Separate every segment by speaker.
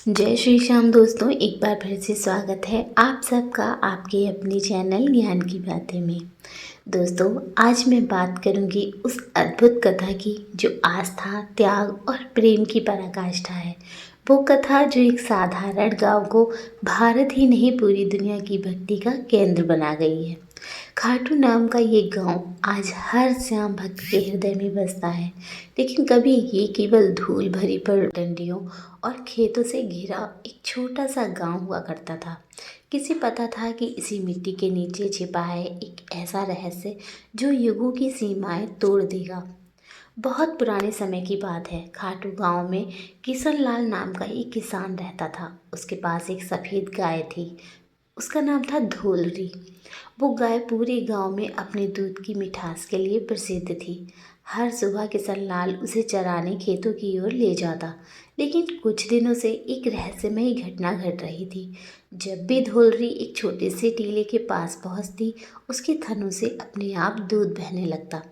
Speaker 1: जय श्री श्याम दोस्तों, एक बार फिर से स्वागत है आप सबका आपके अपने चैनल ज्ञान की बातें में। दोस्तों, आज मैं बात करूंगी उस अद्भुत कथा की जो आस्था, त्याग और प्रेम की पराकाष्ठा है। वो कथा जो एक साधारण गांव को भारत ही नहीं पूरी दुनिया की भक्ति का केंद्र बना गई है। खाटू नाम का ये गांव आज हर श्याम भक्त के हृदय में बसता है। लेकिन कभी ये केवल धूल भरी पगडंडियों और खेतों से घिरा एक छोटा सा गांव हुआ करता था। किसे पता था कि इसी मिट्टी के नीचे छिपा है एक ऐसा रहस्य जो युगों की सीमाएं तोड़ देगा। बहुत पुराने समय की बात है। खाटू गांव में किशन लाल नाम का एक किसान रहता था। उसके पास एक सफ़ेद गाय थी। उसका नाम था धोलरी। वो गाय पूरे गांव में अपने दूध की मिठास के लिए प्रसिद्ध थी। हर सुबह किशन लाल उसे चराने खेतों की ओर ले जाता। लेकिन कुछ दिनों से एक रहस्यमयी घटना घट रही थी। जब भी धोलरी एक छोटे से टीले के पास पहुंचती, उसके थनों से अपने आप दूध बहने लगता।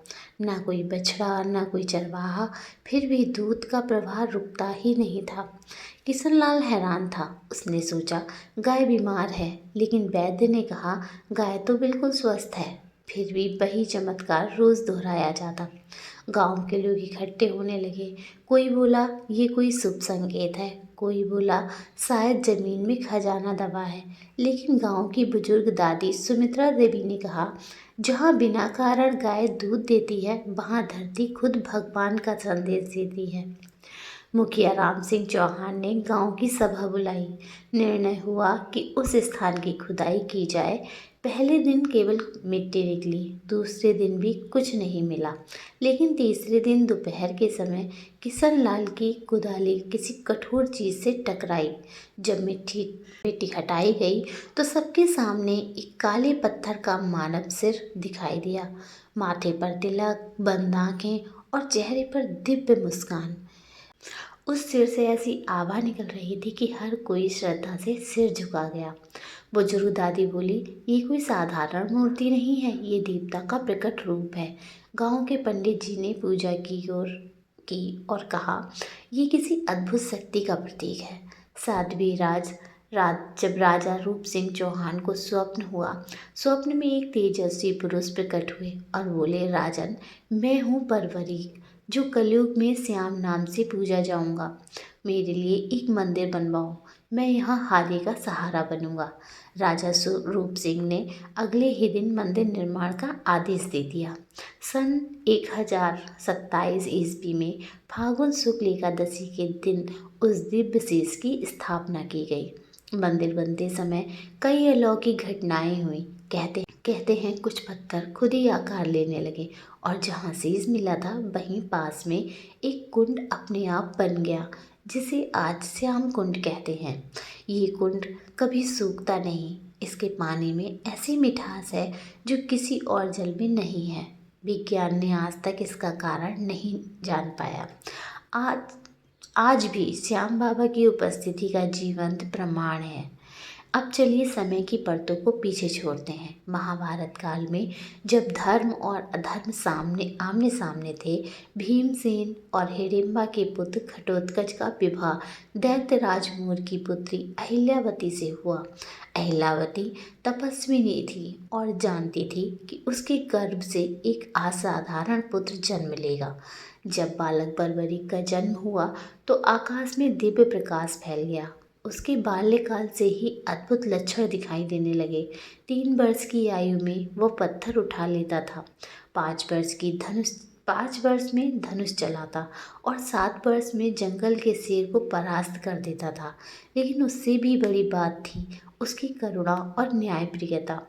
Speaker 1: ना कोई बछड़ा, ना कोई चरवाहा, फिर भी दूध का प्रवाह रुकता ही नहीं था। किशनलाल हैरान था। उसने सोचा गाय बीमार है, लेकिन वैद्य ने कहा गाय तो बिल्कुल स्वस्थ है। फिर भी वही चमत्कार रोज दोहराया जाता। गांव के लोग इकट्ठे होने लगे। कोई बोला ये कोई शुभ संकेत है, कोई बोला शायद जमीन में खजाना दबा है। लेकिन गांव की बुजुर्ग दादी सुमित्रा देवी ने कहा जहाँ बिना कारण गाय दूध देती है, वहाँ धरती खुद भगवान का संदेश देती है। मुखिया राम सिंह चौहान ने गांव की सभा बुलाई। निर्णय हुआ कि उस स्थान की खुदाई की जाए। पहले दिन केवल मिट्टी निकली, दूसरे दिन भी कुछ नहीं मिला। लेकिन तीसरे दिन दोपहर के समय किशन लाल की कुदाली किसी कठोर चीज से टकराई। जब मिट्टी मिट्टी हटाई गई तो सबके सामने एक काले पत्थर का मानव सिर दिखाई दिया। माथे पर तिलक, बंद आंखें और चेहरे पर दिव्य मुस्कान। उस सिर से ऐसी आभा निकल रही थी कि हर कोई श्रद्धा से सिर झुका गया। बुजुर्ग दादी बोली ये कोई साधारण मूर्ति नहीं है, ये देवता का प्रकट रूप है। गांव के पंडित जी ने पूजा की और कहा ये किसी अद्भुत शक्ति का प्रतीक है। साध्वी जब राजा रूप सिंह चौहान को स्वप्न हुआ, स्वप्न में एक तेजस्वी पुरुष प्रकट हुए और बोले राजन, मैं हूँ परवरीक, जो कलयुग में श्याम नाम से पूजा जाऊंगा। मेरे लिए एक मंदिर बनवाओ, मैं यहाँ हारे का सहारा बनूंगा। राजा रूप सिंह ने अगले ही दिन मंदिर निर्माण का आदेश दे दिया। सन 1027 ईस्वी में फागुन शुक्ल एकादशी के दिन उस दिव्य शीश की स्थापना की गई। मंदिर बनते समय कई अलौकिक घटनाएं हुई। कहते हैं कुछ पत्थर खुद ही आकार लेने लगे और जहाँ शीश मिला था वहीं पास में एक कुंड अपने आप बन गया, जिसे आज श्याम कुंड कहते हैं। ये कुंड कभी सूखता नहीं। इसके पानी में ऐसी मिठास है जो किसी और जल में नहीं है। विज्ञान ने आज तक इसका कारण नहीं जान पाया। आज आज भी श्याम बाबा की उपस्थिति का जीवंत प्रमाण है। अब चलिए समय की परतों को पीछे छोड़ते हैं। महाभारत काल में जब धर्म और अधर्म आमने सामने थे, भीमसेन और हिडिंबा के पुत्र घटोत्कच का विवाह दैत्यराज मोर की पुत्री अहिल्यावती से हुआ। अहिल्यावती तपस्विनी थी और जानती थी कि उसके गर्भ से एक असाधारण पुत्र जन्म लेगा। जब बालक बर्बरीक का जन्म हुआ तो आकाश में दिव्य प्रकाश फैल गया। उसके बाल्यकाल से ही अद्भुत लक्षण दिखाई देने लगे। 3 वर्ष की आयु में वह पत्थर उठा लेता था। 5 वर्ष में धनुष चलाता और 7 वर्ष में जंगल के शेर को परास्त कर देता था। लेकिन उससे भी बड़ी बात थी उसकी करुणा और न्यायप्रियता।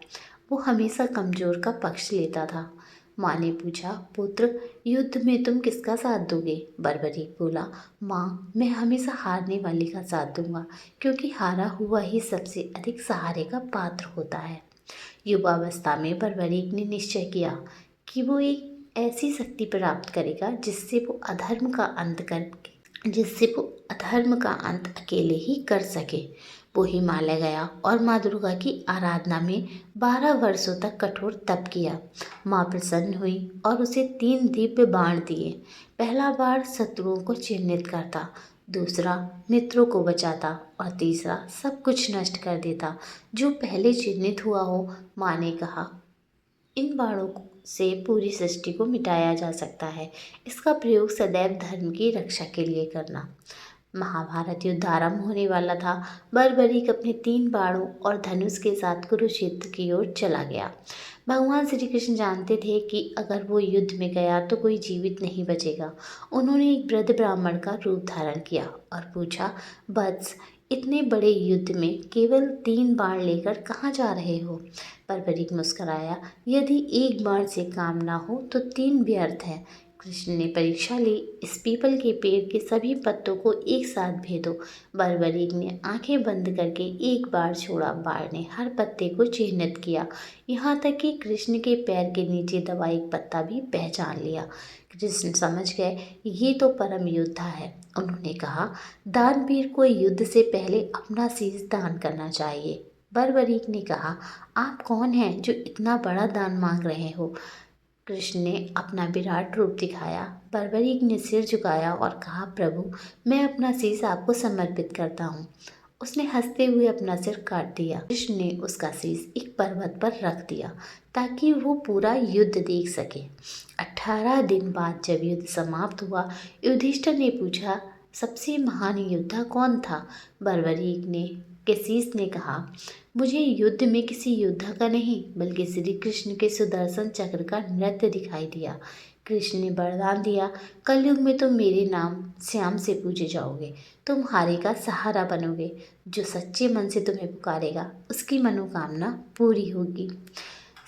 Speaker 1: वो हमेशा कमजोर का पक्ष लेता था। माँ ने पूछा पुत्र, युद्ध में तुम किसका साथ दोगे? बर्बरीक बोला माँ, मैं हमेशा हारने वाले का साथ दूंगा, क्योंकि हारा हुआ ही सबसे अधिक सहारे का पात्र होता है। युवावस्था में बर्बरीक ने निश्चय किया कि वो एक ऐसी शक्ति प्राप्त करेगा जिससे वो अधर्म का अंत अकेले ही कर सके। वो हिमालय गया और माँ दुर्गा की आराधना में 12 वर्षों तक कठोर तप किया। माँ प्रसन्न हुई और उसे 3 दिव्य बाण दिए। पहला बाण शत्रुओं को चिन्हित करता, दूसरा मित्रों को बचाता और तीसरा सब कुछ नष्ट कर देता जो पहले चिन्हित हुआ हो। माँ ने कहा, इन बाणों से पूरी सृष्टि को मिटाया जा सकता है। इसका प्रयोग सदैव धर्म की रक्षा के लिए करना। महाभारत युद्ध आरंभ होने वाला था। बर्बरीक अपने 3 बाणों और धनुष के साथ कुरुक्षेत्र की ओर चला गया। भगवान श्री कृष्ण जानते थे कि अगर वो युद्ध में गया तो कोई जीवित नहीं बचेगा। उन्होंने एक वृद्ध ब्राह्मण का रूप धारण किया और पूछा, वत्स, इतने बड़े युद्ध में केवल 3 बाण लेकर कहाँ जा रहे हो? बर्बरीक मुस्कुराया, यदि एक बाण से काम ना हो तो 3 व्यर्थ है। कृष्ण ने परीक्षा ली, इस पीपल के पेड़ के सभी पत्तों को एक साथ भेदो। बर्बरीक ने आंखें बंद करके एक बार छोड़ा। बाण ने हर पत्ते को चिह्नित किया, यहाँ तक कि कृष्ण के पैर के नीचे दबा एक पत्ता भी पहचान लिया। कृष्ण समझ गए, ये तो परम योद्धा है। उन्होंने कहा, दानवीर को युद्ध से पहले अपना शीश दान करना चाहिए। बर्बरीक ने कहा, आप कौन हैं जो इतना बड़ा दान मांग रहे हो? कृष्ण ने अपना विराट रूप दिखाया। बर्बरीक ने सिर झुकाया और कहा, प्रभु, मैं अपना शीश आपको समर्पित करता हूँ। उसने हंसते हुए अपना सिर काट दिया। कृष्ण ने उसका शीश एक पर्वत पर रख दिया ताकि वो पूरा युद्ध देख सके। 18 दिन बाद जब युद्ध समाप्त हुआ, युधिष्ठिर ने पूछा, सबसे महान योद्धा कौन था? बर्बरीक ने केसीस ने कहा, मुझे युद्ध में किसी योद्धा का नहीं बल्कि श्री कृष्ण के सुदर्शन चक्र का नृत्य दिखाई दिया। कृष्ण ने वरदान दिया, कलयुग में तुम मेरे नाम श्याम से पूजे जाओगे। तुम हारे का सहारा बनोगे। जो सच्चे मन से तुम्हें पुकारेगा उसकी मनोकामना पूरी होगी।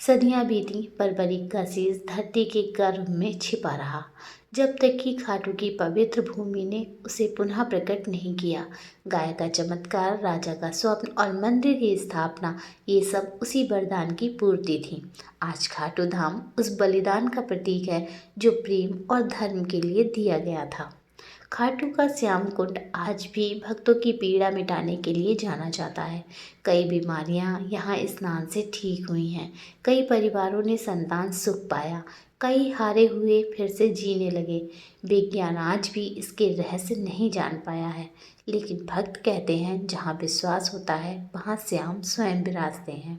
Speaker 1: सदियां बीती, बर्बरीक का शीश धरती के गर्भ में छिपा रहा जब तक कि खाटू की पवित्र भूमि ने उसे पुनः प्रकट नहीं किया। गाय का चमत्कार, राजा का स्वप्न और मंदिर की स्थापना, ये सब उसी वरदान की पूर्ति थी। आज खाटू धाम उस बलिदान का प्रतीक है जो प्रेम और धर्म के लिए दिया गया था। खाटू का श्याम कुंड आज भी भक्तों की पीड़ा मिटाने के लिए जाना जाता है। कई बीमारियां यहाँ स्नान से ठीक हुई हैं। कई परिवारों ने संतान सुख पाया। कई हारे हुए फिर से जीने लगे। विज्ञान आज भी इसके रहस्य नहीं जान पाया है, लेकिन भक्त कहते हैं जहाँ विश्वास होता है वहाँ श्याम स्वयं विराजते हैं।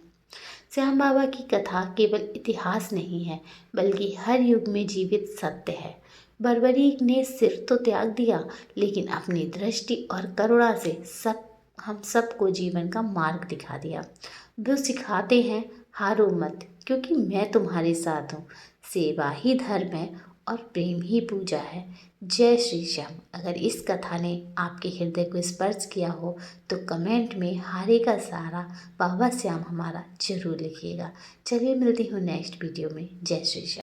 Speaker 1: श्याम बाबा की कथा केवल इतिहास नहीं है बल्कि हर युग में जीवित सत्य है। बर्बरीक ने सिर तो त्याग दिया, लेकिन अपनी दृष्टि और करुणा से हम सबको जीवन का मार्ग दिखा दिया। वो सिखाते हैं, हारो मत क्योंकि मैं तुम्हारे साथ हूँ। सेवा ही धर्म है और प्रेम ही पूजा है। जय श्री श्याम। अगर इस कथा ने आपके हृदय को स्पर्श किया हो तो कमेंट में हारे का सहारा बाबा श्याम हमारा जरूर लिखिएगा। चलिए मिलती हूँ नेक्स्ट वीडियो में। जय श्री श्याम।